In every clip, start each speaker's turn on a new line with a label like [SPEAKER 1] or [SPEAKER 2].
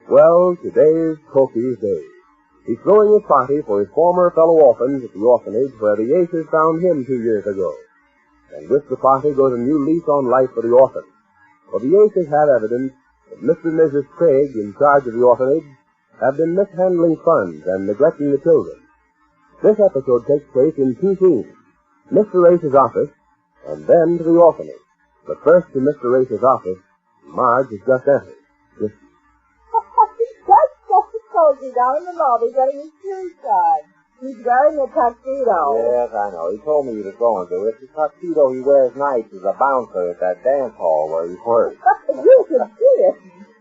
[SPEAKER 1] Well, today's Coky's day. He's throwing his party for his former fellow orphans at the orphanage where the Aces found him 2 years ago. And with the party goes a new lease on life for the orphans. For the Aces have evidence that Mr. and Mrs. Craig, in charge of the orphanage, have been mishandling funds and neglecting the children. This episode takes place in 2 scenes. Mr. Ace's office, and then to the orphanage. But first to Mr. Ace's office, Marge has just entered. Listen.
[SPEAKER 2] Cozy down in the lobby getting his shoes shined. He's wearing a tuxedo.
[SPEAKER 3] Yes, I know. He told me he was going to. It's the tuxedo he wears nights as a bouncer at that dance hall where he works.
[SPEAKER 2] You should see it.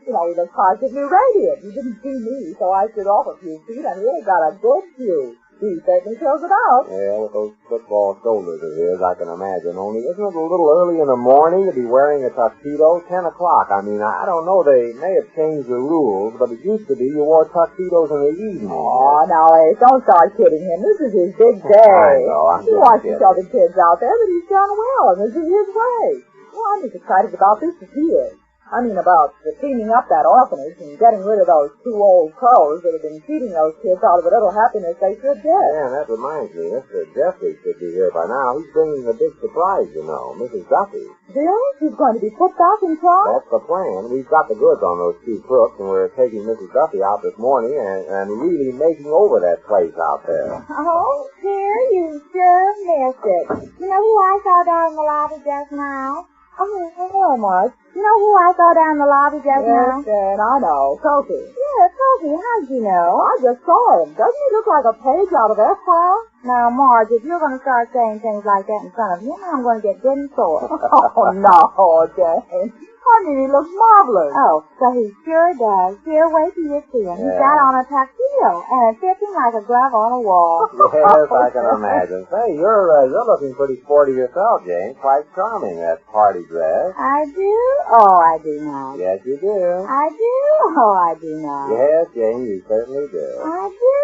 [SPEAKER 2] You know, he looks positively radiant. He didn't see me, so I stood off a few feet, and he ain't got a good view. He certainly fills it out.
[SPEAKER 3] Yeah, with those football shoulders of his, I can imagine. Only, isn't it a little early in the morning to be wearing a tuxedo? 10 o'clock. I mean, I don't know. They may have changed the rules, but it used to be you wore tuxedos in the evening.
[SPEAKER 2] Oh, now, Ace, don't start kidding him. This is his big day.
[SPEAKER 3] I know.
[SPEAKER 2] He wants to show the kids out there that he's done well, and this is his way. Well, I'm as excited about this as he is. I mean, about the cleaning up that orphanage and getting rid of those 2 old crows that have been cheating those kids out of a little happiness they should get.
[SPEAKER 3] Yeah, and that reminds me, Mr. Jeffrey should be here by now. He's bringing a big surprise, you know, Mrs. Duffy.
[SPEAKER 2] Bill, he's going to be put back in charge?
[SPEAKER 3] That's the plan. We've got the goods on those 2 crooks, and we're taking Mrs. Duffy out this morning and really making over that place out there.
[SPEAKER 4] Oh, dear, you sure missed it. You know who I saw down in the lobby just now?
[SPEAKER 2] Oh, hello, Marge.
[SPEAKER 4] You know who I saw down in the lobby just now?
[SPEAKER 2] Yes, and I know. Coky.
[SPEAKER 4] Yeah, Coky. How'd you know?
[SPEAKER 2] I just saw him. Doesn't he look like a page out of F-File?
[SPEAKER 4] Now, Marge, if you're going to start saying things like that in front of him, I'm going to get good and sore.
[SPEAKER 2] Oh, no, Jane. I mean, he looks marvelous.
[SPEAKER 4] Oh, so he sure does. Here, wait till you see him. He's got on a tuxedo, and it fits him like a glove on a wall.
[SPEAKER 3] Yes, I can imagine. Say, you're looking pretty sporty yourself, Jane. Quite charming, that party dress.
[SPEAKER 4] I do? Oh, I do not.
[SPEAKER 3] Yes, you do.
[SPEAKER 4] I do? Oh, I do not.
[SPEAKER 3] Yes, Jane, you certainly do.
[SPEAKER 4] I do?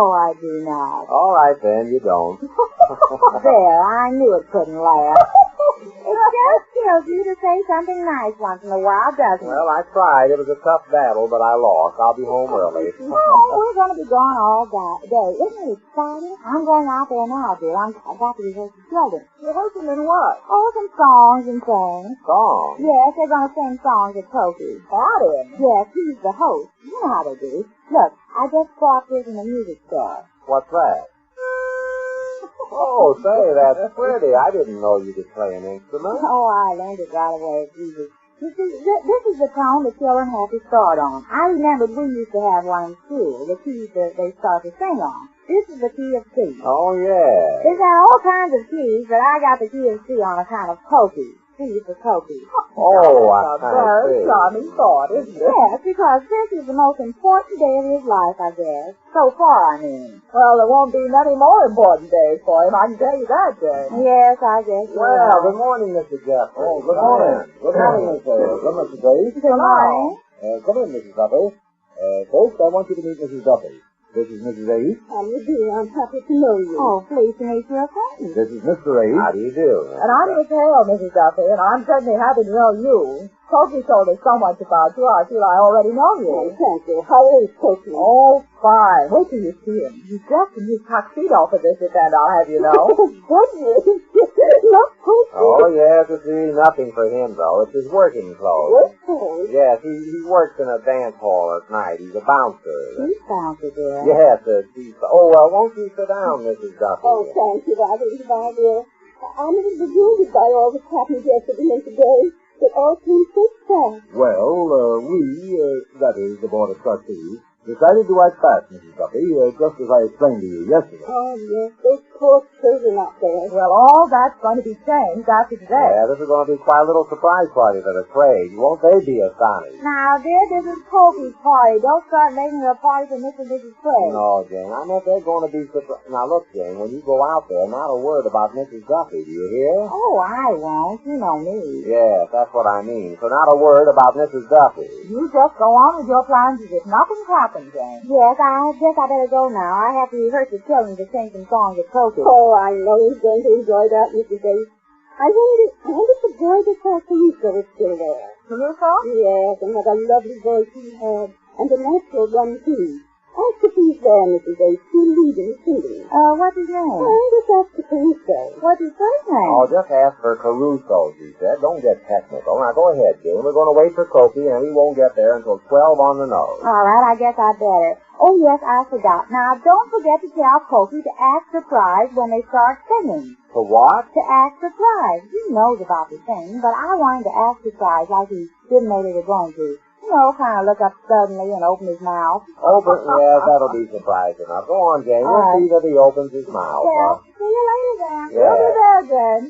[SPEAKER 4] Oh, I do not.
[SPEAKER 3] All right, then, you don't.
[SPEAKER 4] There, I knew it couldn't last. It just kills you to say something nice once in a while, doesn't it?
[SPEAKER 3] Well, I tried. It was a tough battle, but I lost. I'll be home early.
[SPEAKER 4] Oh, we're going to be gone all day. Isn't it exciting? I'm going out there now, dear. I've got to rehearse the children.
[SPEAKER 2] Rehearsing in what?
[SPEAKER 4] Oh, some songs and things.
[SPEAKER 3] Songs?
[SPEAKER 4] Yes, they're going to sing songs at Coky's.
[SPEAKER 2] Got him.
[SPEAKER 4] Yes, he's the host. You know how they do. Look, I just bought this in the music store.
[SPEAKER 3] What's that? Oh, say, that's pretty. I didn't know you could play an instrument.
[SPEAKER 4] Oh, I learned it right away, Jesus. You see, this is the tone the children have to start on. I remembered we used to have one in school, the key that they start to sing on. This is the key of C.
[SPEAKER 3] Oh, yeah.
[SPEAKER 4] There's all kinds of keys, but I got the key of C on a kind of Coky. C for Coky.
[SPEAKER 3] Oh, I
[SPEAKER 2] very charming thought, isn't it?
[SPEAKER 4] Yes, because this is the most important day of his life, I guess. So far, I mean.
[SPEAKER 2] Well, there won't be many more important days for him, I can tell you that, Jane.
[SPEAKER 4] Yes, I guess you're
[SPEAKER 3] Well,
[SPEAKER 4] right.
[SPEAKER 3] good morning, Mr. Jeffrey.
[SPEAKER 1] Oh, good morning. Good morning, Mr. Mr. Dace.
[SPEAKER 4] Good morning.
[SPEAKER 1] Come in, Mrs. Duffy. First, I want you to meet Mrs. Duffy. This is Mrs. Ace.
[SPEAKER 4] How do you do? I'm happy to know you. Oh, pleased to meet your acquaintance.
[SPEAKER 1] This is Mr. Ace.
[SPEAKER 3] How do you do?
[SPEAKER 2] And I'm Miss Hale, Mrs. Duffy, and I'm certainly happy to know you. Coky told us so much about you, I feel I already know you.
[SPEAKER 4] Oh, thank you. How is Coky?
[SPEAKER 2] Oh, fine. Wait till you see him. He's dressed in his tuxedo for this event, I'll have you know.
[SPEAKER 4] Goodness. Look, Coky.
[SPEAKER 3] Oh, yes, it's really nothing for him, though. It's his working clothes.
[SPEAKER 4] What?
[SPEAKER 3] Yes, he works in a dance hall at night. He's a bouncer.
[SPEAKER 4] He's bouncer, dear.
[SPEAKER 3] Yes, won't you sit down, Mrs. Duffy?
[SPEAKER 4] Oh, thank you, Daddy. Dear. I'm a little bewildered by all that's happened yesterday and today. It all seems so fast.
[SPEAKER 1] Well, that is, the Board of Trustees, decided to act fast, Mrs. Duffy, just as I explained to you yesterday.
[SPEAKER 4] Oh, yes, those poor children out there.
[SPEAKER 2] Well, all that's going to be changed after today.
[SPEAKER 3] Yeah, this is going to be quite a little surprise party for the Craig. Won't they be astonished?
[SPEAKER 4] Now, dear, this is Coky's party. Don't start making it a party for Mr. and Mrs. Craig.
[SPEAKER 3] No, Jane, I meant they're going to be surprised. Now, look, Jane, when you go out there, not a word about Mrs. Duffy, do you hear?
[SPEAKER 4] Oh, I won't. You know me.
[SPEAKER 3] Yes, that's what I mean. So not a word about Mrs. Duffy.
[SPEAKER 2] You just go on with your plans as if nothing's happened, Jane.
[SPEAKER 4] Yes, I guess I better go now. I have to rehearse the children to sing some songs at Coky.
[SPEAKER 5] Oh, I know he's going to enjoy that, Mrs. Ace. I wonder if the boy that called Caruso is still there.
[SPEAKER 2] Caruso?
[SPEAKER 5] Yes, and what a lovely voice he had. and a natural one, too. Ask if he's there, Mrs. Ace. He'll lead in singing.
[SPEAKER 4] What's his name?
[SPEAKER 5] Just ask for Caruso.
[SPEAKER 4] What's his first name?
[SPEAKER 3] Oh, just ask for Caruso, she said. Don't get technical. Now, go ahead, Jane. We're going to wait for Cokie, and he won't get there until 12 on the nose.
[SPEAKER 4] All right, I guess I'd better. Oh, yes, I forgot. Now, don't forget to tell Cokie to act surprised when they start singing.
[SPEAKER 3] To what?
[SPEAKER 4] To act surprised. He knows about the singing, but I want him to act surprised like he didn't know they were going to. You know, kind of look up suddenly and open his mouth.
[SPEAKER 3] Yes, that'll be surprising enough. Go on, Jane. We'll see that he opens his mouth.
[SPEAKER 4] Yeah. See you later, then.
[SPEAKER 3] Yeah.
[SPEAKER 4] We'll be there, Jen.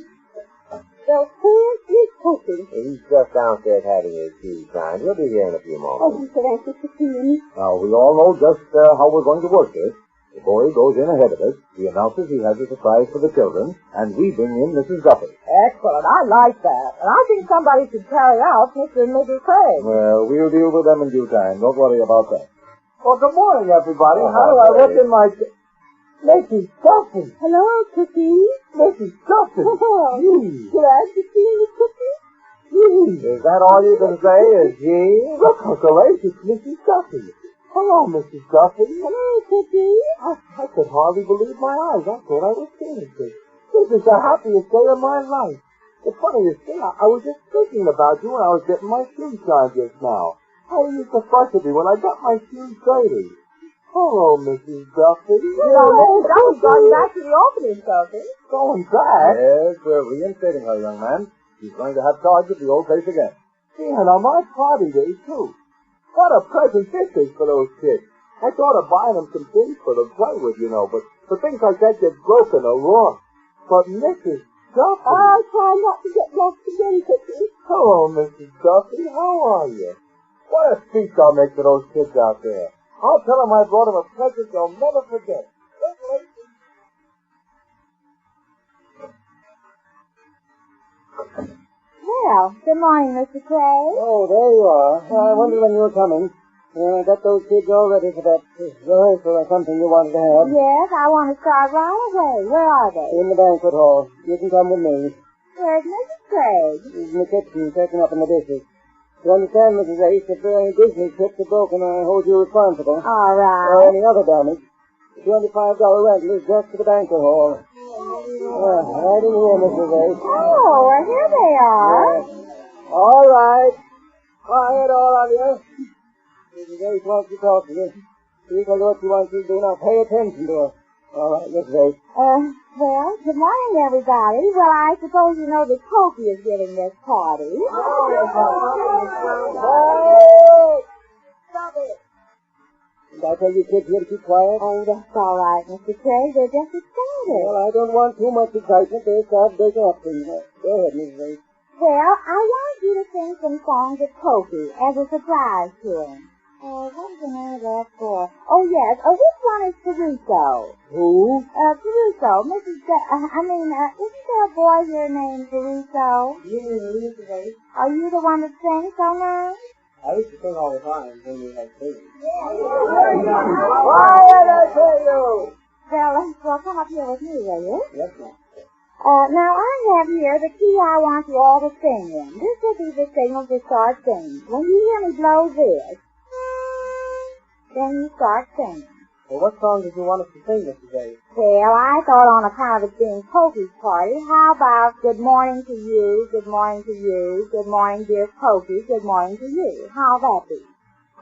[SPEAKER 5] So where's his Cokie?
[SPEAKER 3] He's just downstairs having his tea signed. He'll be here in a few
[SPEAKER 5] Oh,
[SPEAKER 3] moments.
[SPEAKER 5] he said ask us to see him.
[SPEAKER 1] Now, we all know just how we're going to work this. The boy goes in ahead of us. He announces he has a surprise for the children, and we bring in Mrs. Duffy.
[SPEAKER 2] Excellent. I like that. And I think somebody should carry out Mr. and Mrs. Craig.
[SPEAKER 1] Well, we'll deal with them in due time. Don't worry about that.
[SPEAKER 6] Well, good morning, everybody.
[SPEAKER 3] Oh,
[SPEAKER 6] How do I look
[SPEAKER 3] great.
[SPEAKER 6] in my... Mrs. Duffy!
[SPEAKER 5] Hello, Cookie.
[SPEAKER 6] Mrs. Duffy!
[SPEAKER 5] Should I be seeing the Cookie?
[SPEAKER 3] Is that all you can say, is he?
[SPEAKER 6] Look, Uncle Ace, it's Mrs. Duffy. Hello, Mrs. Duffy.
[SPEAKER 5] Hello, Cookie.
[SPEAKER 6] I could hardly believe my eyes. I thought I was seeing this. This is the happiest day of my life. The funniest thing, I was just thinking about you when I was getting my shoes shined just now. How you used to fuss at me when I got my shoes dirty. Hello, Mrs. Duffy.
[SPEAKER 2] Mrs. Duffy's going back to the opening, Sophie.
[SPEAKER 6] Going back?
[SPEAKER 1] Yes, we're reinstating her, young man. She's going to have charge of the old place again.
[SPEAKER 6] Yeah, and on my party day, too. What a present this is for those kids. I thought of buying them some things for them to play with, you know, but things like that get broken or lost. But Mrs. Duffy...
[SPEAKER 5] I'll try not to get lost again, Cookie.
[SPEAKER 6] Hello, Mrs. Duffy. How are you? What a speech I'll make to those kids out there. I'll tell them I brought them a present they'll never forget.
[SPEAKER 4] Well, good morning, Mr. Craig.
[SPEAKER 6] Oh, there you are. I wondered when you were coming. I got those kids all ready for that rehearsal or something you wanted to have.
[SPEAKER 4] Yes, I want to start right away. Where are they?
[SPEAKER 6] In the banquet hall. You can come with me.
[SPEAKER 4] Where's Mrs. Craig?
[SPEAKER 6] He's in the kitchen, setting up in the dishes. You understand, Mrs. Ace, if any Disney trips are broken, I hold you responsible.
[SPEAKER 4] All
[SPEAKER 6] Or
[SPEAKER 4] right.
[SPEAKER 6] any other damage. The $25 rental is just for the banquet hall. Right in here, Mrs. Ace.
[SPEAKER 4] Oh, well, here they are.
[SPEAKER 6] All right. Quiet, all of you. Mrs. Ace wants to talk to you. She'll tell you what she wants you to do. Now, pay attention to her. All right, Mrs. Ace.
[SPEAKER 4] Well, good morning, everybody. Well, I suppose you know that Cokie is giving this party.
[SPEAKER 6] Hey!
[SPEAKER 2] Stop it.
[SPEAKER 6] Did I tell you kids here to keep quiet?
[SPEAKER 4] Oh, that's all right, Mr. Craig. They're just excited.
[SPEAKER 6] Well, I don't want too much excitement. They'll start breaking up things. Go ahead, Mrs. Ace.
[SPEAKER 4] Well, I want you to sing some songs of Cokie as a surprise to him. What's the name of that for? Oh, yes. Which one is Caruso?
[SPEAKER 6] Who?
[SPEAKER 4] Caruso. Isn't there a boy here named Caruso?
[SPEAKER 6] Mrs. Ace.
[SPEAKER 4] Are you the one that sings so nice?
[SPEAKER 6] I used to sing all the time when we had babies.
[SPEAKER 2] Quiet, I tell you.
[SPEAKER 4] Well, come up here with me, will you?
[SPEAKER 6] Yes, ma'am.
[SPEAKER 4] Now I have here the key I want you all to sing in. This will be the signal to start singing. When you hear me blow this, then you start singing.
[SPEAKER 6] Well, what song did you want us to sing, Mrs. Ace?
[SPEAKER 4] Well, I thought on account of it being Cokie's party, how about good morning to you, good morning to you, good morning dear Cokie, good morning to you. How'll that be?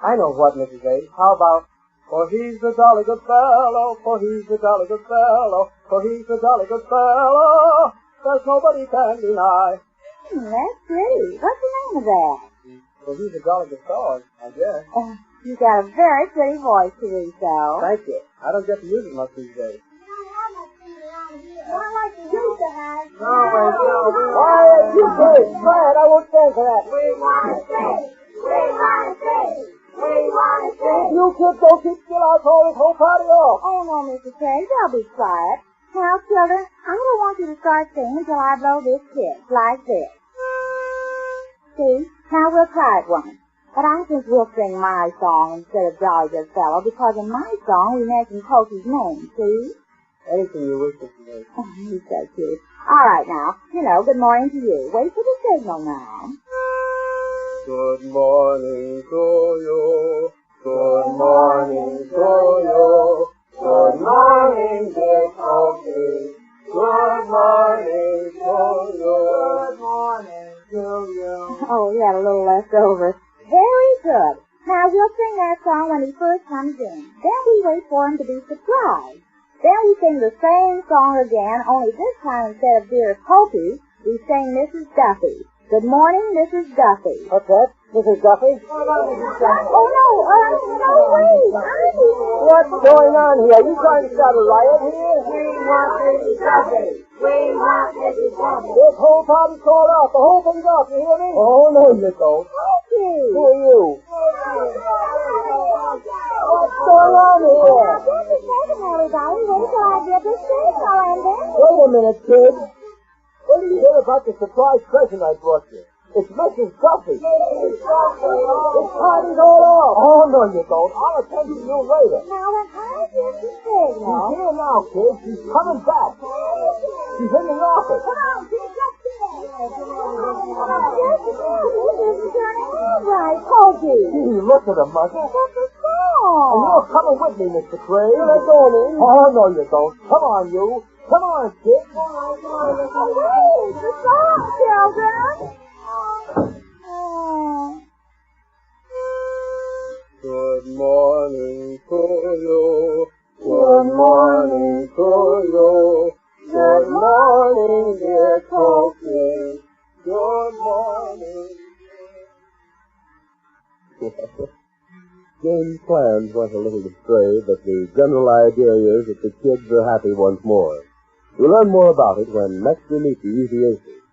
[SPEAKER 6] I know what, Mrs. Ace. How about, for he's a jolly good fellow, for he's a jolly good fellow, for he's a jolly good fellow, there's nobody can deny.
[SPEAKER 4] That's pretty. What's the name of that?
[SPEAKER 6] For he's a jolly good fellow, I guess.
[SPEAKER 4] You got a very pretty voice, Caruso.
[SPEAKER 6] Thank you. I don't get to use it much these days.
[SPEAKER 4] Not like you used to have.
[SPEAKER 6] Quiet, you kids! Quiet, I won't stand for that.
[SPEAKER 4] We want to sing. We want to sing. We want to sing.
[SPEAKER 6] You kids don't keep still, I'll call this whole party off.
[SPEAKER 4] Oh, no, Mr. Craig, they'll be quiet. Now, children, I don't want you to start singing until I blow this kiss, like this. See? Now we'll try it once. But I think we'll sing my song instead of Jolly Good Fellow, because in my song we mention Cokie's name, see?
[SPEAKER 6] Anything you wish, Mrs. Ace.
[SPEAKER 4] Oh, he's so cute. All right, now, good morning to you. Wait for the signal now.
[SPEAKER 6] Good morning to you.
[SPEAKER 3] Good morning to you. Good morning, dear Cokie. Good morning to you. Good morning to you.
[SPEAKER 4] Oh, we had a little left over. Very good. Now, we'll sing that song when he first comes in. Then we wait for him to be surprised. Then we sing the same song again, only this time instead of Dear Cokie, we sing Mrs. Duffy. Good morning, Mrs. Duffy.
[SPEAKER 6] What's that, Mrs. Duffy?
[SPEAKER 4] Oh, no, wait.
[SPEAKER 6] What's going on here? Are you trying to start a riot here?
[SPEAKER 5] We want Mrs. Duffy. We want Mrs. Duffy.
[SPEAKER 6] This whole party's called off. The whole thing's off. You hear me? Oh, no, you don't.
[SPEAKER 4] Cokie.
[SPEAKER 6] Who are you? What's going on here?
[SPEAKER 4] Just a second, everybody. Wait till I get this signal, and then...
[SPEAKER 6] Wait a minute, kid. What did you hear about the surprise present I brought you? It's Mrs. Duffy. This party's all off. Oh, no, you don't. I'll attend to you later.
[SPEAKER 4] Now, when I get the signal...
[SPEAKER 6] She's here now, kid. She's coming back. She's in the office.
[SPEAKER 4] Come on, she's just there. Just a minute. This isn't turning out right, Cokie.
[SPEAKER 6] Gee, look at her, mother.
[SPEAKER 4] What's the song?
[SPEAKER 6] And you're coming with me, Mr. Craig. Here I go, in. Oh, no, you don't. Come on, you. Come on, kid.
[SPEAKER 4] Wait, the song, children. Oh.
[SPEAKER 3] Good morning to you. Good morning to you. Good morning, dear Cokie. Good morning.
[SPEAKER 1] James' plans went a little astray, but the general idea is that the kids are happy once more. We'll learn more about it when next we meet the Easy Aces.